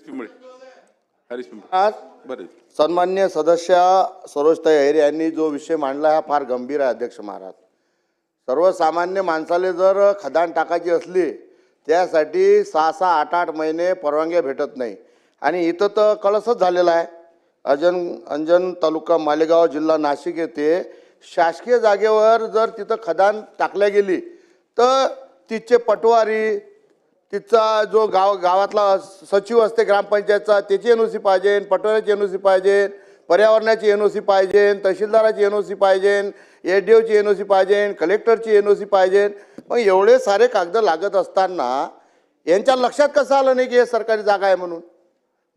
पिंपळे. हरीश पिंपळे. आज बरे. सन्मान्य सदस्य सरोजताई अहिरे यांनी जो विषय मांडला हा फार गंभीर आहे अध्यक्ष महाराज. सर्वसामान्य माणसाले जर खदान टाकायची असली त्यासाठी 6-6, 8-8 महिने परवानग्या भेटत नाही. आणि इथं तर कळसच झालेला आहे. अंजन तालुका मालेगाव जिल्हा नाशिक येथे शासकीय जागेवर जर तिथं खदान टाकल्या गेली तर तिचे पटवारी, तिचा जो गावातला सचिव असते ग्रामपंचायतचा त्याची NOC पाहिजे, पटवाऱ्याची NOC पाहिजे, पर्यावरणाची NOC पाहिजे, तहसीलदाराची NOC पाहिजे, ADOची NOC पाहिजे, कलेक्टरची NOC पाहिजे. मग एवढे सारे कागद लागत असताना यांच्या लक्षात कसं आलं नाही की हे सरकारी जागा आहे म्हणून?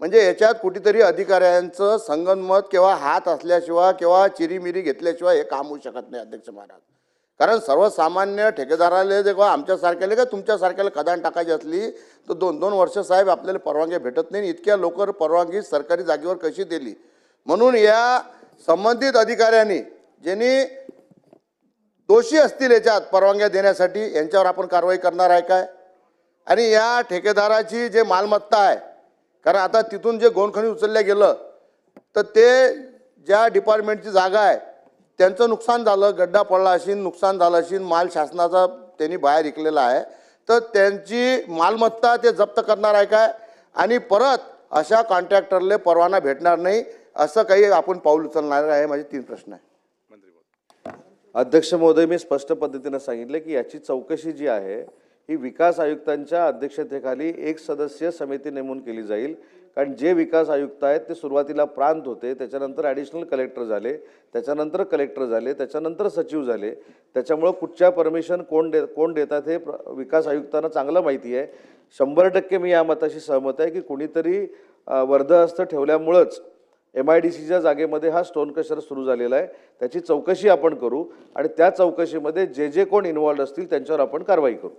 म्हणजे याच्यात कुठेतरी अधिकाऱ्यांचं संगनमत किंवा हात असल्याशिवाय किंवा चिरीमिरी घेतल्याशिवाय हे काम होऊ शकत नाही अध्यक्ष महाराज. कारण सर्वसामान्य ठेकेदाराला जेव्हा आमच्यासारख्याला का तुमच्यासारख्याला खदान टाकायची असली तर 2-2 वर्ष साहेब आपल्याला परवानगी भेटत नाही. इतक्या लवकर परवानगी सरकारी जागेवर कशी दिली? म्हणून या संबंधित अधिकाऱ्यांनी ज्यांनी दोषी असतील याच्यात परवानग्या देण्यासाठी यांच्यावर आपण कारवाई करणार आहे काय? आणि या ठेकेदाराची जे मालमत्ता आहे, कारण आता तिथून जे गोणखणी उचलल्या गेलं तर ते ज्या डिपार्टमेंटची जागा आहे त्यांचं नुकसान झालं, गड्डा पडला असेल, नुकसान झालं असेल, माल शासनाचा त्यांनी बाहेर विकलेला आहे, तर त्यांची मालमत्ता ते जप्त करणार आहे काय? आणि परत अशा कॉन्ट्रॅक्टरले परवाना भेटणार नाही असं काही आपण पाऊल उचलणार आहे? माझे 3 प्रश्न आहे. अध्यक्ष महोदय, मी स्पष्ट पद्धतीने सांगितले की याची चौकशी जी आहे ही विकास आयुक्तांच्या अध्यक्षतेखाली एक सदस्यीय समिती नेमून केली जाईल. कारण जे विकास आयुक्त आहेत ते सुरुवातीला प्रांत होते, त्याच्यानंतर ॲडिशनल कलेक्टर झाले, त्याच्यानंतर कलेक्टर झाले, त्याच्यानंतर सचिव झाले. त्याच्यामुळं कुठच्या परमिशन कोण देतात हे विकास आयुक्तांना चांगलं माहिती आहे. 100% मी या मताशी सहमत आहे की कुणीतरी वर्दहस्त ठेवल्यामुळंच MIDCच्या जागेमध्ये हा स्टोन क्रशर सुरू झालेला आहे. त्याची चौकशी आपण करू आणि त्या चौकशीमध्ये जे कोण इन्व्हॉल्ड असतील त्यांच्यावर आपण कारवाई करू.